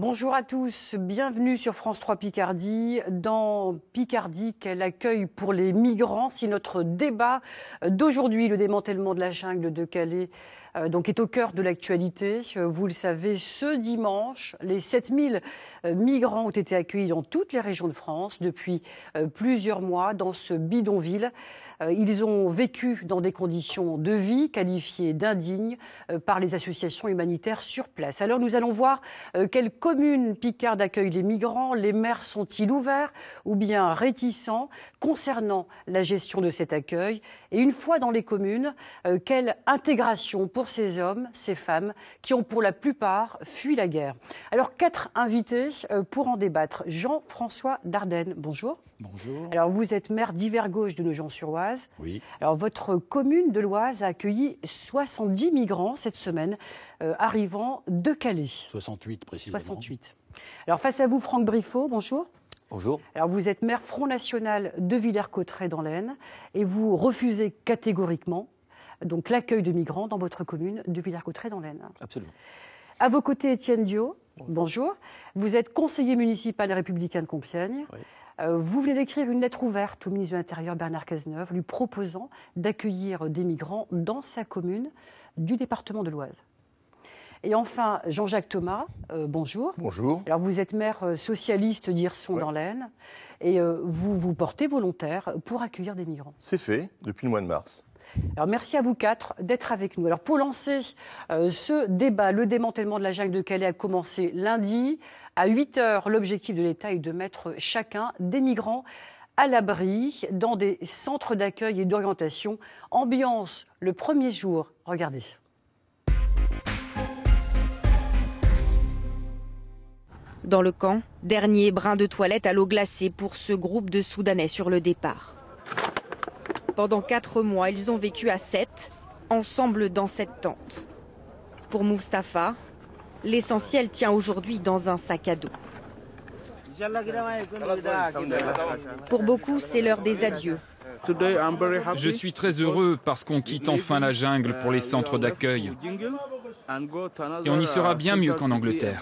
Bonjour à tous, bienvenue sur France 3 Picardie. Dans Picardie, quel accueil pour les migrants? Si notre débat d'aujourd'hui, le démantèlement de la jungle de Calais, donc est au cœur de l'actualité. Vous le savez, ce dimanche, les 7000 migrants ont été accueillis dans toutes les régions de France depuis plusieurs mois dans ce bidonville. Ils ont vécu dans des conditions de vie qualifiées d'indignes par les associations humanitaires sur place. Alors nous allons voir quelle commune picarde accueille les migrants. Les maires sont-ils ouverts ou bien réticents concernant la gestion de cet accueil? Et une fois dans les communes, quelle intégration pour ces hommes, ces femmes qui ont pour la plupart fui la guerre? Alors 4 invités pour en débattre. Jean-François Dardenne, bonjour. Bonjour. Alors vous êtes maire d'Yvergauche de Nogent-sur-Oise. Oui. Alors votre commune de l'Oise a accueilli 70 migrants cette semaine arrivant de Calais. 68 précisément. 68. Alors face à vous, Franck Briffaut, bonjour. Bonjour. Alors vous êtes maire Front National de Villers-Cotterêts dans l'Aisne et vous refusez catégoriquement donc l'accueil de migrants dans votre commune de Villers-Cotterêts dans l'Aisne. Absolument. À vos côtés, Étienne Dio, bonjour. Vous êtes conseiller municipal républicain de Compiègne. Oui. Vous venez d'écrire une lettre ouverte au ministre de l'Intérieur Bernard Cazeneuve, lui proposant d'accueillir des migrants dans sa commune du département de l'Oise. Et enfin, Jean-Jacques Thomas, bonjour. Bonjour. Alors vous êtes maire socialiste d'Hirson dans l'Aisne et vous vous portez volontaire pour accueillir des migrants. C'est fait depuis le mois de mars. Alors merci à vous 4 d'être avec nous. Alors pour lancer ce débat, le démantèlement de la jungle de Calais a commencé lundi. À 8 h, l'objectif de l'État est de mettre chacun des migrants à l'abri dans des centres d'accueil et d'orientation. Ambiance le premier jour, regardez. Dans le camp, dernier brin de toilette à l'eau glacée pour ce groupe de Soudanais sur le départ. Pendant 4 mois, ils ont vécu à 7, ensemble dans cette tente. Pour Mustapha, l'essentiel tient aujourd'hui dans un sac à dos. Pour beaucoup, c'est l'heure des adieux. Je suis très heureux parce qu'on quitte enfin la jungle pour les centres d'accueil. Et on y sera bien mieux qu'en Angleterre.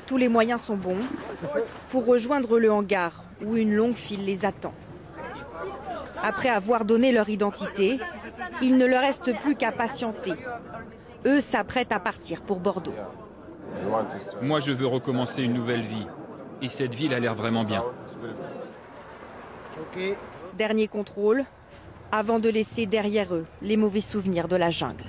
Tous les moyens sont bons pour rejoindre le hangar où une longue file les attend. Après avoir donné leur identité, il ne leur reste plus qu'à patienter. Eux s'apprêtent à partir pour Bordeaux. Moi, je veux recommencer une nouvelle vie. Et cette ville a l'air vraiment bien. Dernier contrôle, avant de laisser derrière eux les mauvais souvenirs de la jungle.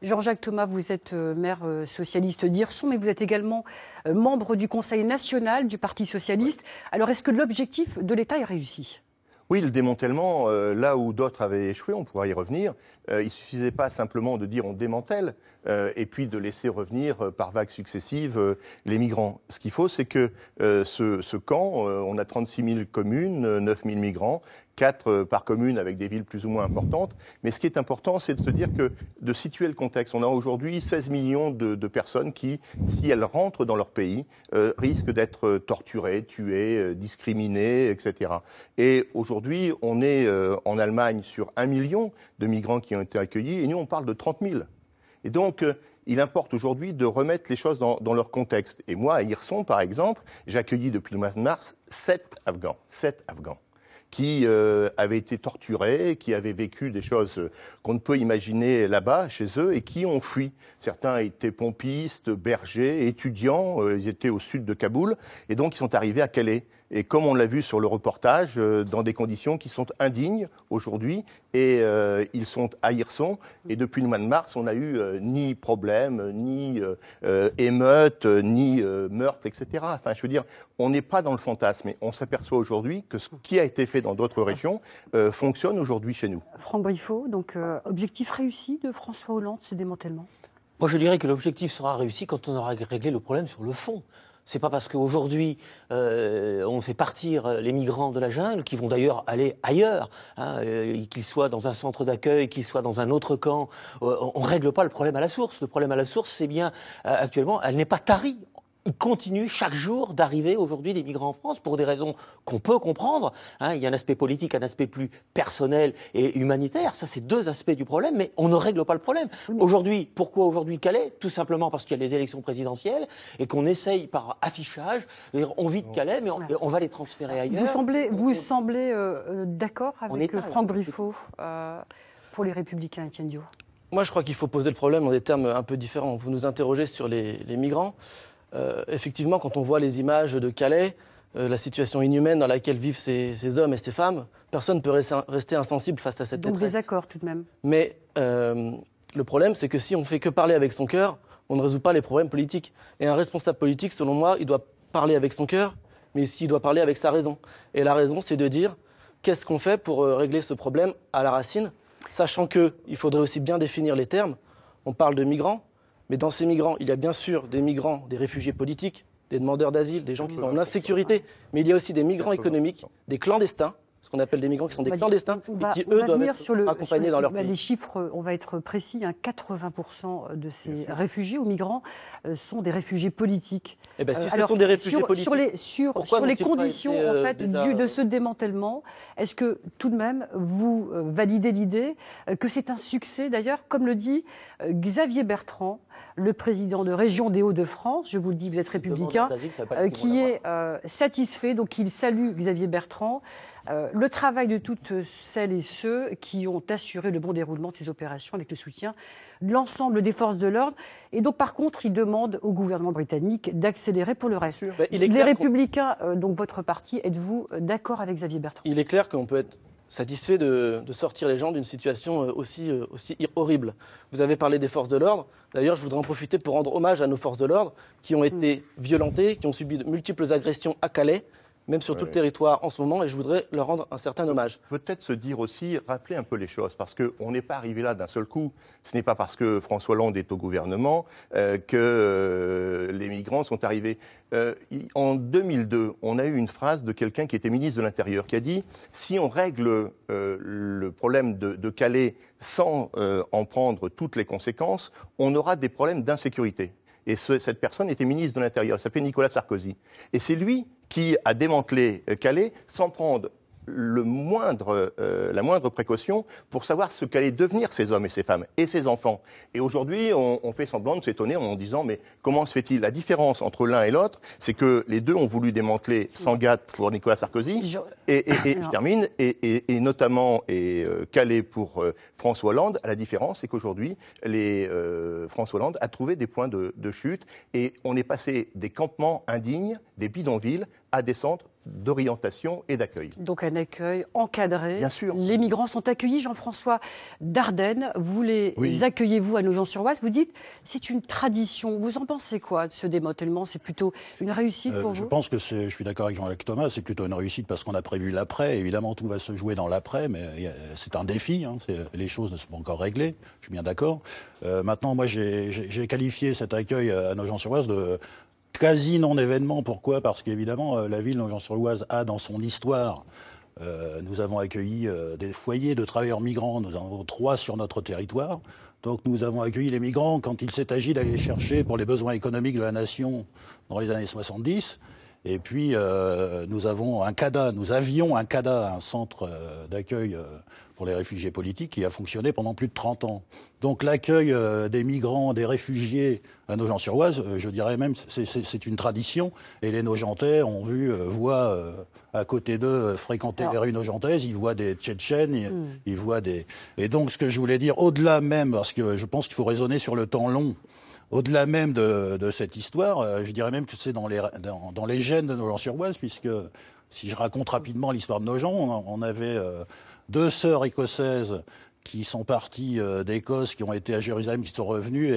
Jean-Jacques Thomas, vous êtes maire socialiste d'Hirson, mais vous êtes également membre du Conseil national du Parti socialiste. Alors, est-ce que l'objectif de l'État est réussi ? Oui, le démantèlement, là où d'autres avaient échoué, on pourra y revenir. Il ne suffisait pas simplement de dire on démantèle et puis de laisser revenir par vagues successives les migrants. Ce qu'il faut, c'est que ce camp, on a 36 000 communes, 9 000 migrants, 4 par commune avec des villes plus ou moins importantes. Mais ce qui est important, c'est de se dire de situer le contexte. On a aujourd'hui 16 millions de personnes qui, si elles rentrent dans leur pays, risquent d'être torturées, tuées, discriminées, etc. Et aujourd'hui, on est en Allemagne sur 1 million de migrants qui ont été accueillis et nous, on parle de 30 000. Et donc, il importe aujourd'hui de remettre les choses dans leur contexte. Et moi, à Hirson, par exemple, j'ai accueilli depuis le mois de mars 7 Afghans qui avaient été torturés, qui avaient vécu des choses qu'on ne peut imaginer là-bas, chez eux, et qui ont fui. Certains étaient pompistes, bergers, étudiants, ils étaient au sud de Kaboul, et donc ils sont arrivés à Calais. Et comme on l'a vu sur le reportage, dans des conditions qui sont indignes aujourd'hui, et ils sont à Hirson, et depuis le mois de mars, on n'a eu ni problème, ni émeute, ni meurtre, etc. Enfin, je veux dire, on n'est pas dans le fantasme, mais on s'aperçoit aujourd'hui que ce qui a été fait dans d'autres régions fonctionne aujourd'hui chez nous. Franck Briffaut, donc objectif réussi de François Hollande, ce démantèlement? Moi, je dirais que l'objectif sera réussi quand on aura réglé le problème sur le fond. C'est pas parce qu'aujourd'hui on fait partir les migrants de la jungle, qui vont d'ailleurs aller ailleurs, qu'ils soient dans un centre d'accueil, qu'ils soient dans un autre camp, on règle pas le problème à la source. Le problème à la source, c'est bien actuellement, elle n'est pas tarie. il continue chaque jour d'arriver aujourd'hui des migrants en France pour des raisons qu'on peut comprendre. Il y a un aspect politique, un aspect plus personnel et humanitaire. Ça, c'est deux aspects du problème, mais on ne règle pas le problème. Aujourd'hui, pourquoi aujourd'hui Calais ? Tout simplement parce qu'il y a les élections présidentielles et qu'on essaye par affichage, on vit de Calais, mais on va les transférer ailleurs. Vous semblez d'accord avec Franck Briffaut pour les Républicains, Étienne Dio ? Moi, je crois qu'il faut poser le problème dans des termes un peu différents. Vous nous interrogez sur les migrants. Effectivement, quand on voit les images de Calais, la situation inhumaine dans laquelle vivent ces hommes et ces femmes, personne ne peut rester insensible face à cette détresse. Donc désaccord tout de même. Mais le problème, c'est que si on ne fait que parler avec son cœur, on ne résout pas les problèmes politiques. Et un responsable politique, selon moi, il doit parler avec son cœur, mais aussi il doit parler avec sa raison. Et la raison, c'est de dire qu'est-ce qu'on fait pour régler ce problème à la racine, sachant qu'il faudrait aussi bien définir les termes. On parle de migrants. Mais dans ces migrants, il y a bien sûr des migrants, des réfugiés politiques, des demandeurs d'asile, des gens qui sont en insécurité, mais il y a aussi des migrants économiques, des clandestins, ce qu'on appelle des migrants qui sont des clandestins, et qui, eux, doivent être accompagnés dans leur pays. Les chiffres, on va être précis, 80% de ces réfugiés ou migrants sont des réfugiés politiques. Eh bien, si ce sont des réfugiés politiques, sur les conditions en fait, de ce démantèlement, est-ce que tout de même vous validez l'idée que c'est un succès, d'ailleurs, comme le dit Xavier Bertrand, le président de Région des Hauts-de-France, je vous le dis, vous êtes républicain, qui est satisfait, donc il salue Xavier Bertrand, le travail de toutes celles et ceux qui ont assuré le bon déroulement de ces opérations avec le soutien de l'ensemble des forces de l'ordre. Et donc, par contre, il demande au gouvernement britannique d'accélérer pour le reste. Les Républicains, donc votre parti, êtes-vous d'accord avec Xavier Bertrand ? Il est clair qu'on peut être satisfait de sortir les gens d'une situation aussi horrible. Vous avez parlé des forces de l'ordre. D'ailleurs, je voudrais en profiter pour rendre hommage à nos forces de l'ordre qui ont été violentées, qui ont subi de multiples agressions à Calais, même sur tout le territoire en ce moment, et je voudrais leur rendre un certain hommage. Peut-être se dire aussi, rappeler un peu les choses, parce qu'on n'est pas arrivé là d'un seul coup. Ce n'est pas parce que François Hollande est au gouvernement que les migrants sont arrivés. En 2002, on a eu une phrase de quelqu'un qui était ministre de l'Intérieur, qui a dit « Si on règle le problème de Calais sans en prendre toutes les conséquences, on aura des problèmes d'insécurité ». Et cette personne était ministre de l'Intérieur, il s'appelait Nicolas Sarkozy. Et c'est lui qui a démantelé Calais sans prendre la moindre précaution pour savoir ce qu'allaient devenir ces hommes et ces femmes et ces enfants. Et aujourd'hui, on fait semblant de s'étonner en disant mais comment se fait-il ? La différence entre l'un et l'autre, c'est que les deux ont voulu démanteler sans gâte pour Nicolas Sarkozy je termine, et notamment Calais pour François Hollande. La différence, c'est qu'aujourd'hui, François Hollande a trouvé des points de chute et on est passé des campements indignes, des bidonvilles, à des centres d'orientation et d'accueil. Donc un accueil encadré. Bien sûr. Les migrants sont accueillis. Jean-François Dardenne, vous les accueillez, vous, à Nogent-sur-Oise. Vous dites, c'est une tradition. Vous en pensez quoi de ce démantèlement ? C'est plutôt une réussite pour vous ? Je pense que je suis d'accord avec Jean-Jacques Thomas, c'est plutôt une réussite parce qu'on a prévu l'après. Évidemment, tout va se jouer dans l'après, mais c'est un défi. Les choses ne sont pas encore réglées, je suis bien d'accord. Maintenant, moi, j'ai qualifié cet accueil à Nogent-sur-Oise de quasi non-événement. Pourquoi ? Parce qu'évidemment, la ville de Nogent-sur-Oise a dans son histoire, nous avons accueilli des foyers de travailleurs migrants, nous en avons 3 sur notre territoire. Donc nous avons accueilli les migrants quand il s'est agi d'aller chercher pour les besoins économiques de la nation dans les années 70. Et puis nous avions un CADA, un centre d'accueil pour les réfugiés politiques qui a fonctionné pendant plus de 30 ans. Donc l'accueil des migrants, des réfugiés à Nogent-sur-Oise, je dirais même c'est une tradition. Et les Nogentais voient à côté d'eux fréquenter les rues nogentaises, ils voient des Tchétchènes, ils voient des... Et donc ce que je voulais dire, au-delà même, parce que je pense qu'il faut raisonner sur le temps long, au-delà même de cette histoire, je dirais même que c'est dans les gènes de Nogent-sur-Oise, puisque si je raconte rapidement l'histoire de Nogent, on avait 2 sœurs écossaises qui sont parties d'Écosse, qui ont été à Jérusalem, qui sont revenues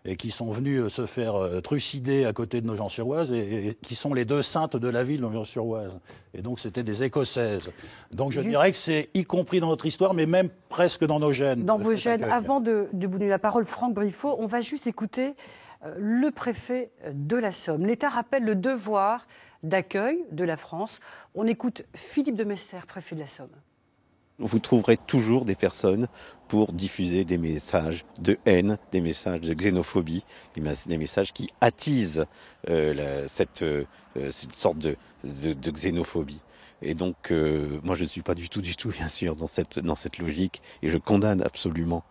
et qui sont venues se faire trucider à côté de Nogent-sur-Oise et qui sont les 2 saintes de la ville de Nogent-sur-Oise. Et donc c'était des Écossaises. Donc je dirais que c'est y compris dans notre histoire, mais même presque dans nos gènes. Dans vos gènes. Avant de vous donner la parole, Franck Briffaut, on va juste écouter le préfet de la Somme. L'État rappelle le devoir d'accueil de la France. On écoute Philippe de Messer, préfet de la Somme. vous trouverez toujours des personnes pour diffuser des messages de haine, des messages de xénophobie, des messages qui attisent cette sorte de xénophobie. Et donc, moi, je ne suis pas du tout, bien sûr, dans cette logique, et je condamne absolument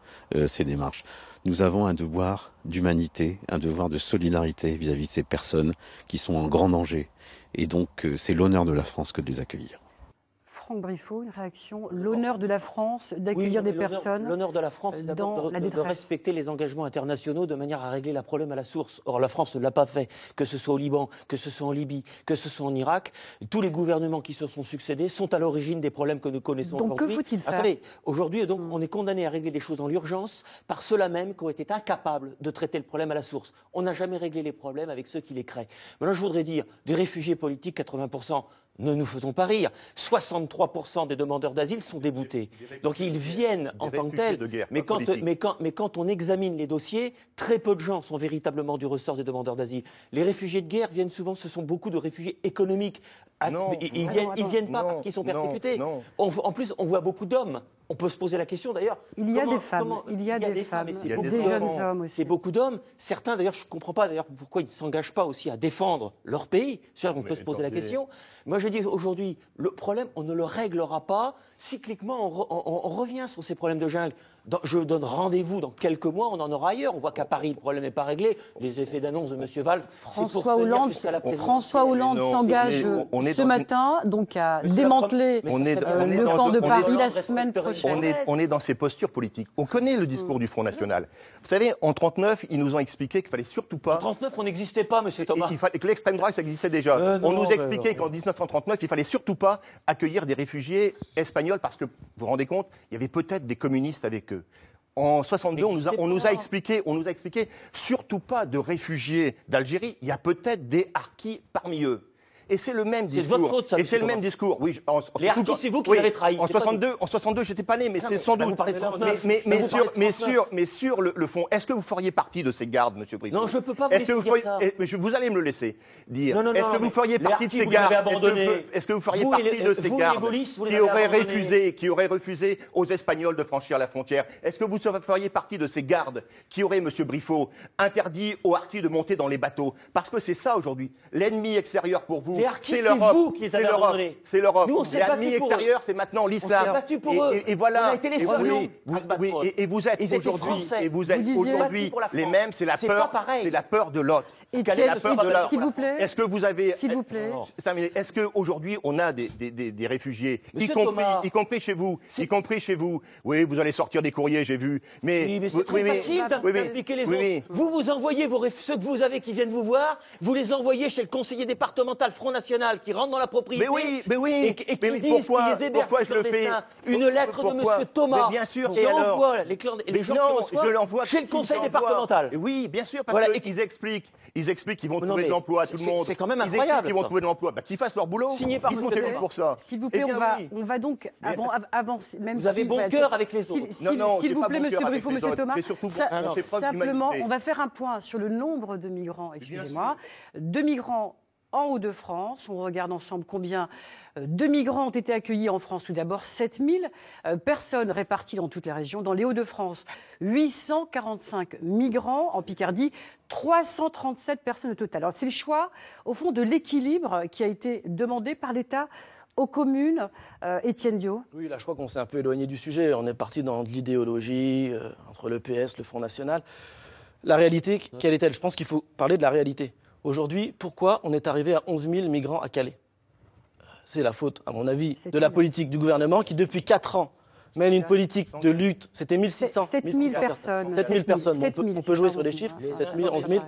ces démarches. Nous avons un devoir d'humanité, un devoir de solidarité vis-à-vis de ces personnes qui sont en grand danger. Et donc, c'est l'honneur de la France que de les accueillir. Franck Briffaut, une réaction. L'honneur de la France d'accueillir des personnes. L'honneur de la France, c'est d'abord de respecter les engagements internationaux de manière à régler le problème à la source. Or, la France ne l'a pas fait, que ce soit au Liban, que ce soit en Libye, que ce soit en Irak. Tous les gouvernements qui se sont succédés sont à l'origine des problèmes que nous connaissons aujourd'hui. Donc, que faut-il faire ? Attendez, aujourd'hui, donc, on est condamné à régler les choses dans l'urgence par ceux-là même qui ont été incapables de traiter le problème à la source. On n'a jamais réglé les problèmes avec ceux qui les créent. Maintenant, je voudrais dire, des réfugiés politiques, 80%. Ne nous faisons pas rire. 63% des demandeurs d'asile sont déboutés. Donc ils viennent en tant que tels. Mais quand on examine les dossiers, très peu de gens sont véritablement du ressort des demandeurs d'asile. Les réfugiés de guerre viennent souvent, ce sont beaucoup de réfugiés économiques. Ils viennent pas parce qu'ils sont persécutés. En plus, on voit beaucoup d'hommes. On peut se poser la question d'ailleurs. Il y a des femmes. Il y a des femmes. Et des jeunes hommes aussi. C'est beaucoup d'hommes. Certains d'ailleurs, je ne comprends pas d'ailleurs pourquoi ils ne s'engagent pas aussi à défendre leur pays. On peut se poser la question. Moi je dis aujourd'hui, le problème, on ne le réglera pas. Cycliquement, on revient sur ces problèmes de jungle. Je donne rendez-vous dans quelques mois, on en aura ailleurs. On voit qu'à Paris, le problème n'est pas réglé. Les effets d'annonce de M. Valls, François Hollande s'engage ce matin donc à démanteler le camp de Paris la semaine prochaine. On est dans ces postures politiques. On connaît le discours du Front National. Vous savez, en 1939, ils nous ont expliqué qu'il fallait surtout pas... En 1939, on n'existait pas, M. Thomas. Et que l'extrême droite, ça existait déjà. On nous expliquait qu'en 1939, il fallait surtout pas accueillir des réfugiés espagnols parce que, vous vous rendez compte, il y avait peut-être des communistes avec eux. En 62, on nous a expliqué, surtout pas de réfugiés d'Algérie, il y a peut-être des harkis parmi eux. Et c'est le même discours. C'est votre faute, ça. Et c'est le même discours. Oui, les harkis, c'est vous qui l'avez trahi. En 62, j'étais pas né, mais c'est sans doute. Mais sur le fond, est-ce que vous feriez partie de ces gardes, M. Briffaut ? Non, je ne peux pas vous laisser dire ça. Vous allez me le laisser dire. Est-ce que vous feriez partie de ces gardes ? Est-ce que vous feriez partie de ces gardes qui auraient refusé aux Espagnols de franchir la frontière ? Est-ce que vous feriez partie de ces gardes qui auraient, M. Briffaut, interdit aux harkis de monter dans les bateaux ? Parce que c'est ça aujourd'hui. L'ennemi extérieur pour vous, c'est l'Europe. C'est l'Europe. L'ennemi extérieur, c'est maintenant l'islam. On s'est battu pour eux. Et voilà. On a été les seuls. Et vous êtes aujourd'hui les mêmes. C'est la peur de l'autre. S'il vous plaît. Est-ce que vous avez... S'il vous plaît. Est-ce qu'aujourd'hui, on a des réfugiés, y compris chez vous, Oui, vous allez sortir des courriers, j'ai vu. Mais c'est très facile d'impliquer les autres. Vous envoyez ceux que vous avez qui viennent vous voir, vous les envoyez chez le conseiller départemental Front National qui rentre dans la propriété et qui disent qu'ils les hébergent clandestins. Une lettre de M. Thomas. Bien sûr. Et alors les gens qui reçoivent chez le conseil départemental. Oui, bien sûr, parce qu'ils expliquent. Ils expliquent qu'ils vont trouver de l'emploi à tout le monde. C'est quand même incroyable. Ils vont trouver de l'emploi. Qu'ils fassent leur boulot. Signé par ils sont élus pour ça. S'il vous plaît, on va donc avancer. Vous avez bon cœur avec les autres. S'il vous plaît, M. Briffaut, M. Thomas. Simplement, on va faire un point sur le nombre de migrants, excusez-moi, de migrants en Hauts-de-France. On regarde ensemble combien de migrants ont été accueillis en France. Tout d'abord, 7000 personnes réparties dans toutes les régions. Dans les Hauts-de-France, 845 migrants. En Picardie, 337 personnes au total. Alors, c'est le choix, au fond, de l'équilibre qui a été demandé par l'État aux communes. Étienne Dio. Oui, là, je crois qu'on s'est un peu éloigné du sujet. On est parti dans de l'idéologie entre le PS, le Front National. La réalité, quelle est-elle ? Je pense qu'il faut parler de la réalité. Aujourd'hui, pourquoi on est arrivé à 11 000 migrants à Calais ? C'est la faute, à mon avis, de la politique du gouvernement qui, depuis 4 ans, mène une politique de lutte. C'était 1600. 7 000 personnes. 7 000 personnes. On peut jouer sur les chiffres. 7 000, 11 000.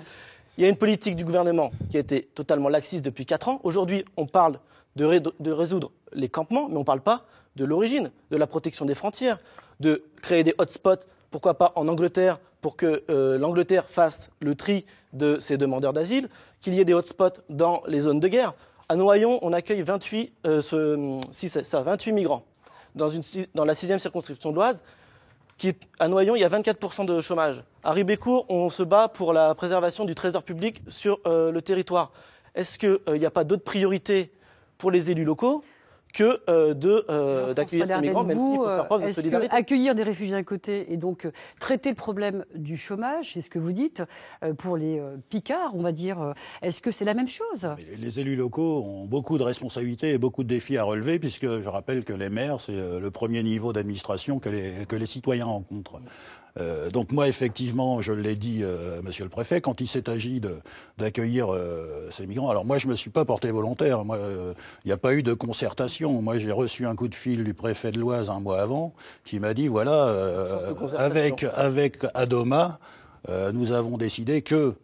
Il y a une politique du gouvernement qui a été totalement laxiste depuis 4 ans. Aujourd'hui, on parle de résoudre les campements, mais on ne parle pas de l'origine, de la protection des frontières, de créer des hotspots, pourquoi pas en Angleterre, pour que l'Angleterre fasse le tri de ses demandeurs d'asile, qu'il y ait des hotspots dans les zones de guerre. À Noyon, on accueille 28 migrants. Dans la 6e circonscription de l'Oise, à Noyon, il y a 24% de chômage. À Ribécourt, on se bat pour la préservation du trésor public sur le territoire. Est-ce qu'il n'y a pas d'autres priorités pour les élus locaux d'accueillir ces migrants, même s'il faut faire preuve de solidarité. Accueillir des réfugiés d'un côté et donc traiter le problème du chômage, c'est ce que vous dites, pour les Picards, on va dire, est-ce que c'est la même chose? Les élus locaux ont beaucoup de responsabilités et beaucoup de défis à relever, puisque je rappelle que les maires, c'est le premier niveau d'administration que les citoyens rencontrent. Donc moi, effectivement, je l'ai dit, monsieur le préfet, quand il s'est agi d'accueillir ces migrants, alors moi, je ne me suis pas porté volontaire. Moi, il n'y a pas eu de concertation. Moi, j'ai reçu un coup de fil du préfet de l'Oise un mois avant, qui m'a dit, voilà, avec Adoma, nous avons décidé que...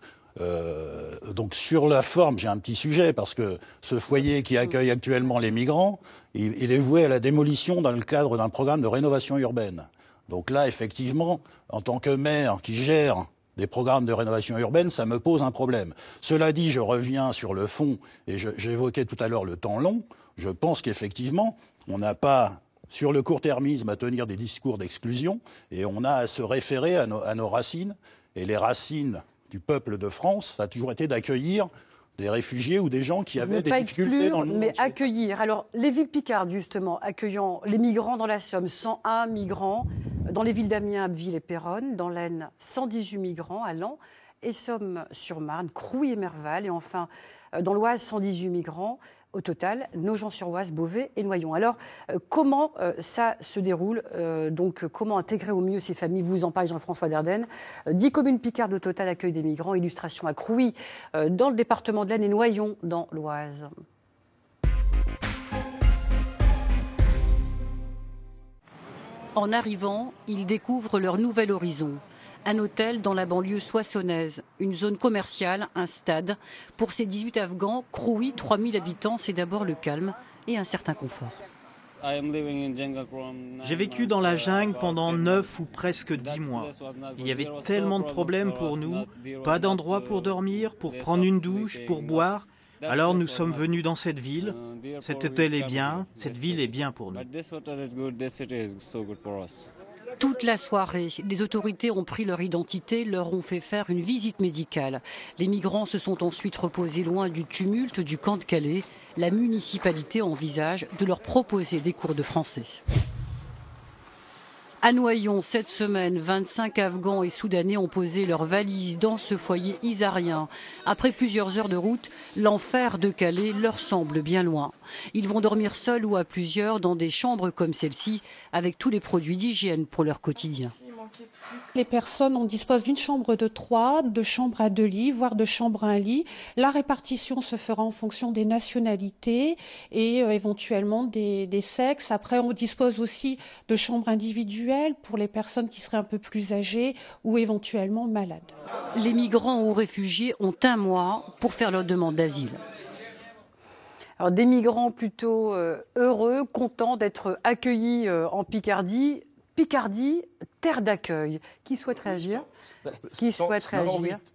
donc sur la forme, j'ai un petit sujet, parce que ce foyer qui accueille actuellement les migrants, il est voué à la démolition dans le cadre d'un programme de rénovation urbaine. Donc là, effectivement, en tant que maire qui gère des programmes de rénovation urbaine, ça me pose un problème. Cela dit, je reviens sur le fond, et j'évoquais tout à l'heure le temps long. Je pense qu'effectivement, on n'a pas, sur le court-termisme, à tenir des discours d'exclusion, et on a à se référer à nos racines. Et les racines du peuple de France, ça a toujours été d'accueillir des réfugiés ou des gens qui avaient des difficultés dans le monde. Mais accueillir. Alors, les villes picardes, justement, accueillant les migrants dans la Somme, 101 migrants. Dans les villes d'Amiens, Abbeville et Péronne. Dans l'Aisne, 118 migrants. À Laon, Essômes-sur-Marne, Crouy et Merval. Et enfin, dans l'Oise, 118 migrants. Au total, Nogent-sur-Oise, Beauvais et Noyon. Alors, comment ça se déroule donc, comment intégrer au mieux ces familles? Vous en parlez, Jean-François Dardenne. 10 communes picardes au total accueillent des migrants. Illustration à Crouy, dans le département de l'Aisne, et Noyon, dans l'Oise. En arrivant, ils découvrent leur nouvel horizon. Un hôtel dans la banlieue soissonnaise, une zone commerciale, un stade. Pour ces 18 Afghans, Crouy, 3000 habitants, c'est d'abord le calme et un certain confort. J'ai vécu dans la jungle pendant 9 ou presque 10 mois. Il y avait tellement de problèmes pour nous, pas d'endroit pour dormir, pour prendre une douche, pour boire. Alors nous sommes venus dans cette ville. Cet hôtel est bien, cette ville est bien pour nous. Toute la soirée, les autorités ont pris leur identité, leur ont fait faire une visite médicale. Les migrants se sont ensuite reposés loin du tumulte du camp de Calais. La municipalité envisage de leur proposer des cours de français. À Noyon, cette semaine, 25 Afghans et Soudanais ont posé leurs valises dans ce foyer isarien. Après plusieurs heures de route, l'enfer de Calais leur semble bien loin. Ils vont dormir seuls ou à plusieurs dans des chambres comme celle-ci, avec tous les produits d'hygiène pour leur quotidien. Les personnes, on dispose d'une chambre de 3, de chambres à 2 lits, voire de chambres à 1 lit. La répartition se fera en fonction des nationalités et éventuellement des sexes. Après, on dispose aussi de chambres individuelles pour les personnes qui seraient un peu plus âgées ou éventuellement malades. Les migrants ou réfugiés ont 1 mois pour faire leur demande d'asile. Alors, des migrants plutôt heureux, contents d'être accueillis en Picardie. Picardie, terre d'accueil. Qui souhaite réagir?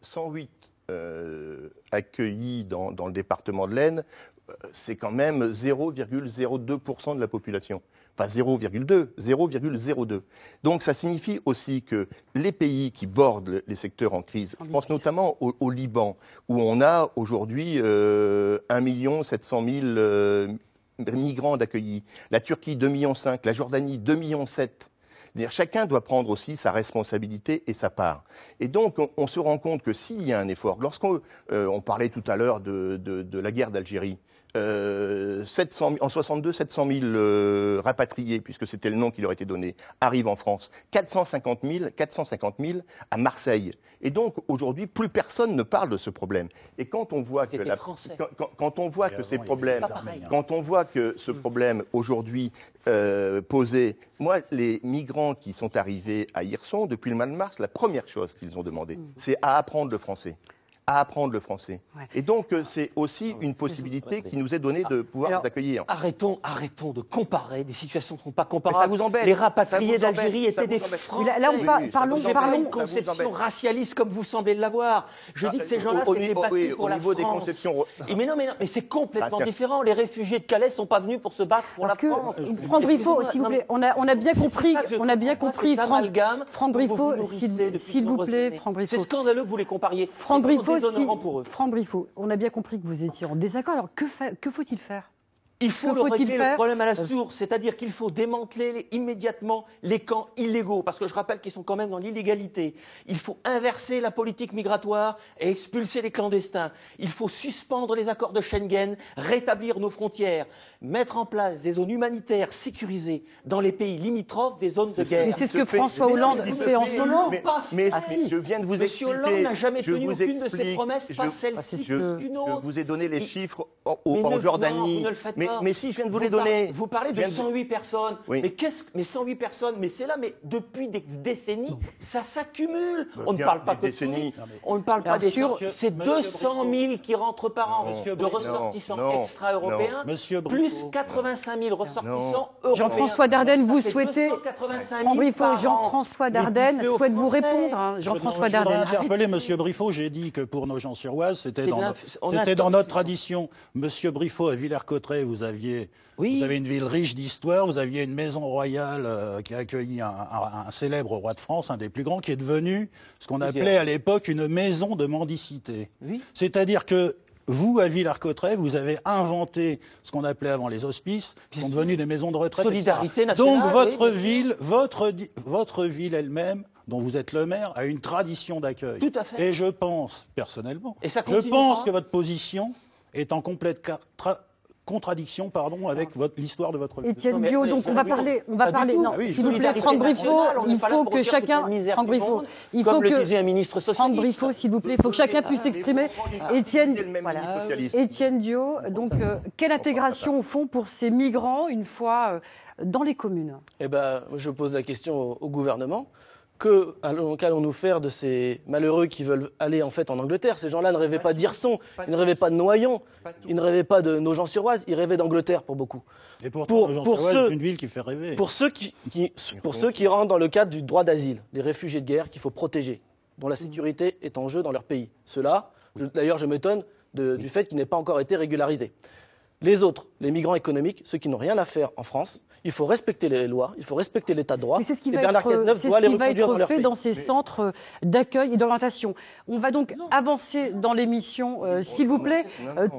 108 accueillis dans le département de l'Aisne, c'est quand même 0,02% de la population. Pas 0,2, 0,02. Donc ça signifie aussi que les pays qui bordent les secteurs en crise, je pense notamment au Liban, où on a aujourd'hui 1 700 000 migrants d'accueillis, la Turquie 2,5 millions, la Jordanie 2,7 millions. C'est-à-dire, chacun doit prendre aussi sa responsabilité et sa part. Et donc, on se rend compte que s'il y a un effort, lorsqu'on parlait tout à l'heure de la guerre d'Algérie, en 62, 700 000 rapatriés, puisque c'était le nom qui leur était donné, arrivent en France. 450 000 à Marseille. Et donc, aujourd'hui, plus personne ne parle de ce problème. Et quand on voit que ces problèmes, quand on voit que ce problème aujourd'hui posé, moi, les migrants qui sont arrivés à Hirson depuis le mois de mars, la première chose qu'ils ont demandé, c'est à apprendre le français. Ouais. Et donc, c'est aussi une possibilité qui nous est donnée de pouvoir les accueillir. Arrêtons de comparer des situations qui ne sont pas comparables. Ça vous embête. Les rapatriés d'Algérie étaient des Français. Là, parlons une conception racialiste comme vous semblez l'avoir. Je dis que ces gens-là s'étaient battus pour la France. Au niveau des conceptions... Mais c'est complètement différent. Les réfugiés de Calais ne sont pas venus pour se battre pour la France. Franck Briffaut, s'il vous plaît, on a bien compris, Franck Briffaut, s'il vous plaît, Franck Briffaut. C'est scandaleux que vous les compariez. Franck Briffaut, on a bien compris que vous étiez en désaccord. Alors, que faut-il faire ? Il faut régler le problème à la source, c'est-à-dire qu'il faut démanteler immédiatement les camps illégaux, parce que je rappelle qu'ils sont quand même dans l'illégalité. Il faut inverser la politique migratoire et expulser les clandestins. Il faut suspendre les accords de Schengen, rétablir nos frontières, mettre en place des zones humanitaires sécurisées dans les pays limitrophes des zones de guerre. Mais c'est ce que François Hollande fait en ce moment. Mais je viens de vous expliquer. Monsieur Hollande n'a jamais tenu aucune de ses promesses, pas celle-ci, plus qu'une autre. Je vous ai donné les chiffres en Jordanie. Non, vous ne le faites pas. Mais si, je viens de vous les donner. Vous parlez de 108 personnes. Oui. Mais 108 personnes, mais c'est là, mais depuis des décennies, ça s'accumule. On ne parle pas que décennies. On ne parle pas des sûr. C'est 200 000 qui rentrent par an de ressortissants extra-européens, plus 85 000 ressortissants européens. Jean-François Dardenne, vous souhaitez... Franck Briffaut, Jean-François Dardenne souhaite vous répondre. Jean-François Dardenne. Je voudrais interpeller M. Briffaut. J'ai dit que pour nos gens sur Oise, c'était dans notre tradition. Monsieur Briffaut, à Villers-Cotterêts, vous avez une ville riche d'histoire, vous aviez une maison royale qui a accueilli un célèbre roi de France, un des plus grands, qui est devenu ce qu'on appelait à l'époque une maison de mendicité. Oui. C'est-à-dire que vous, à Villers-Cotterêts, vous avez inventé ce qu'on appelait avant les hospices, qui sont devenus des maisons de retraite. Solidarité nationale. Donc votre ville elle-même, dont vous êtes le maire, a une tradition d'accueil. Tout à fait. Et je pense, personnellement, je pense que votre position est en complète contradiction avec l'histoire de votre ville. Étienne Dio, donc on va parler. Non, s'il vous plaît, Franck Briffaut, il faut que chacun. Franck Briffaut, il faut que. Un ministre socialiste. Franck Briffaut, s'il vous plaît, il faut que chacun puisse s'exprimer. Étienne Dio, donc quelle intégration au fond pour ces migrants une fois dans les communes? Eh ben, je pose la question au gouvernement. Qu'allons-nous faire de ces malheureux qui veulent aller en fait en Angleterre? Ces gens-là ne rêvaient pas d'Hirson, ils ne rêvaient pas de Noyon, ils ne rêvaient pas de Nogent-sur-Oise, ils rêvaient d'Angleterre pour beaucoup. Et pourtant, Nogent-sur-Oise est une ville qui fait rêver. Pour ceux qui rentrent dans le cadre du droit d'asile, les réfugiés de guerre qu'il faut protéger, dont la sécurité est en jeu dans leur pays. Ceux-là, d'ailleurs, je m'étonne du fait qu'ils n'aient pas encore été régularisés. Les autres, les migrants économiques, ceux qui n'ont rien à faire en France, il faut respecter les lois, il faut respecter l'état de droit. Mais c'est ce qui va être fait dans ces centres d'accueil et d'orientation. On va donc avancer dans l'émission, s'il vous plaît.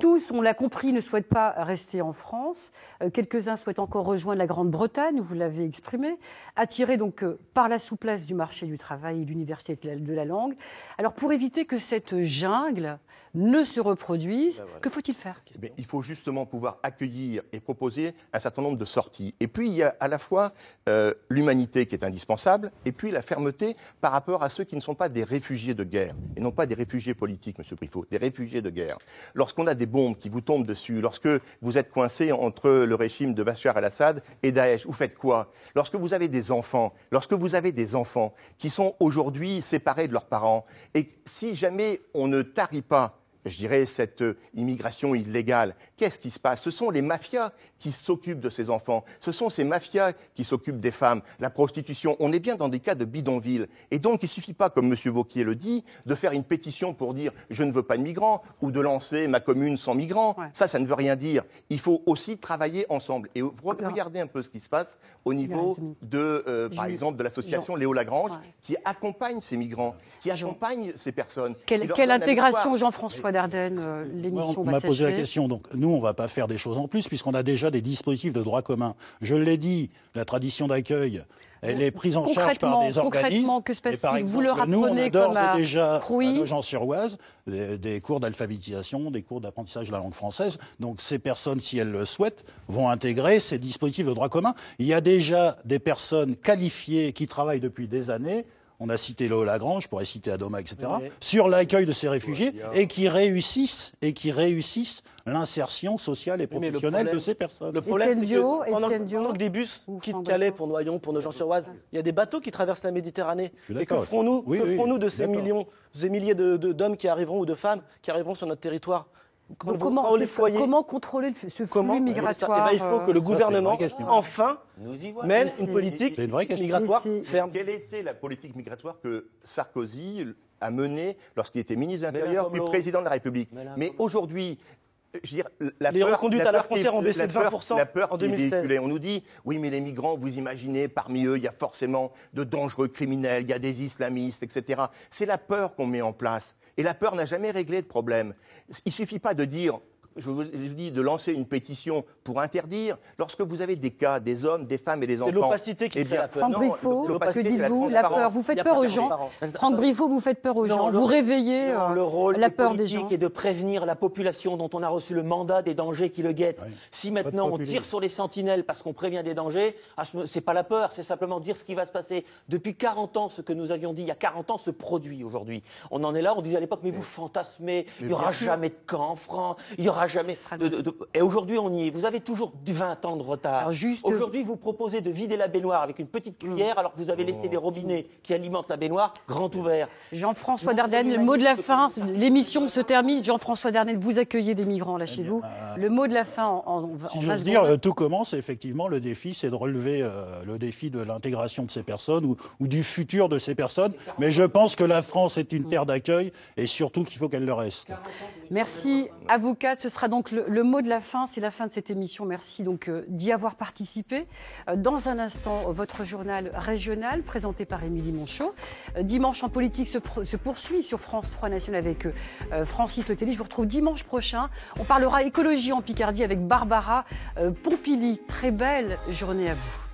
Tous, on l'a compris, ne souhaitent pas rester en France. Quelques-uns souhaitent encore rejoindre la Grande-Bretagne, vous l'avez exprimé, attirés donc par la souplesse du marché du travail et de l'université de la langue. Alors pour éviter que cette jungle ne se reproduise, que faut-il faire? Il faut justement pouvoir accueillir et proposer un certain nombre de sorties. Et puis, il y a à la fois l'humanité qui est indispensable, et puis la fermeté par rapport à ceux qui ne sont pas des réfugiés de guerre, et non pas des réfugiés politiques, M. Briffaut, des réfugiés de guerre. Lorsqu'on a des bombes qui vous tombent dessus, lorsque vous êtes coincé entre le régime de Bachar el-Assad et Daesh, vous faites quoi? Lorsque vous avez des enfants qui sont aujourd'hui séparés de leurs parents, et si jamais on ne tarit pas, je dirais, cette immigration illégale, qu'est-ce qui se passe? Ce sont les mafias qui s'occupent de ces enfants. Ce sont ces mafias qui s'occupent des femmes, la prostitution. On est bien dans des cas de bidonville. Et donc, il ne suffit pas, comme M. Wauquiez le dit, de faire une pétition pour dire « je ne veux pas de migrants » ou de lancer ma commune sans migrants. Ouais. Ça ne veut rien dire. Il faut aussi travailler ensemble. Et regardez un peu ce qui se passe au niveau par exemple, de l'association Léo Lagrange, qui accompagne ces migrants, qui accompagne ces personnes. Quelle intégration, Jean-François Dardenne, l'émission va s'achever. On m'a posé la question. Donc, nous, on ne va pas faire des choses en plus, puisqu'on a déjà des dispositifs de droit commun. Je l'ai dit, la tradition d'accueil, elle est prise en charge par des organismes. Concrètement, que se passe-t-il? Vous le rapprenez comme à déjà à Nogent-sur-Oise des cours d'alphabétisation, des cours d'apprentissage de la langue française. Donc ces personnes, si elles le souhaitent, vont intégrer ces dispositifs de droit commun. Il y a déjà des personnes qualifiées qui travaillent depuis des années. On a cité Léo Lagrange, je pourrais citer Adoma, etc., sur l'accueil de ces réfugiés et qui réussissent l'insertion sociale et professionnelle de ces personnes. Le problème, c'est que pendant que des bus quittent Calais pour Noyon, pour Nogent-sur-Oise, il y a des bateaux qui traversent la Méditerranée. Et que ferons-nous de ces milliers d'hommes qui arriveront ou de femmes qui arriveront sur notre territoire? Comment contrôler ce flux migratoire? Il faut que le gouvernement, enfin, mène une politique migratoire ferme. Quelle était la politique migratoire que Sarkozy a menée lorsqu'il était ministre de l'Intérieur puis président de la République? Mais aujourd'hui, je veux dire, les reconduites à la frontière ont baissé de 20% la peur en 2016. On nous dit, oui, mais les migrants, vous imaginez, parmi eux, il y a forcément de dangereux criminels, il y a des islamistes, etc. C'est la peur qu'on met en place. Et la peur n'a jamais réglé de problème. Il ne suffit pas de dire, je vous dis de lancer une pétition pour interdire, lorsque vous avez des cas, des hommes, des femmes et des enfants... C'est l'opacité qui crée la peur. Franck Briffaut, que dites-vous? La peur. Vous faites peur aux gens. Franck Briffaut, vous faites peur aux gens. Vous réveillez le rôle la peur des gens. est de prévenir la population dont on a reçu le mandat des dangers qui le guettent. Oui. Si maintenant on tire sur les sentinelles parce qu'on prévient des dangers, c'est pas la peur, c'est simplement dire ce qui va se passer. Depuis 40 ans, ce que nous avions dit il y a 40 ans se produit aujourd'hui. On en est là, on disait à l'époque, mais vous fantasmez, il n'y aura jamais de camp en France, il n'y aura jamais Et aujourd'hui, on y est. Vous avez toujours 20 ans de retard. Aujourd'hui, vous proposez de vider la baignoire avec une petite cuillère, alors que vous avez laissé les robinets qui alimentent la baignoire grand ouverts. Jean-François Dardenne, le mot de la fin, l'émission se termine. Jean-François Dardenne, vous accueillez des migrants là chez vous. Le mot de la fin en si j'ose dire, tout commence effectivement, le défi, c'est de relever le défi de l'intégration de ces personnes ou du futur de ces personnes. Mais je pense que la France est une terre d'accueil et surtout qu'il faut qu'elle le reste. Merci à vous quatre. Ce sera donc le mot de la fin. C'est la fin de cette émission. Merci donc d'y avoir participé. Dans un instant, votre journal régional présenté par Émilie Monchot. Dimanche en politique se poursuit sur France 3 National avec Francis Letellier. Je vous retrouve dimanche prochain. On parlera écologie en Picardie avec Barbara Pompili. Très belle journée à vous.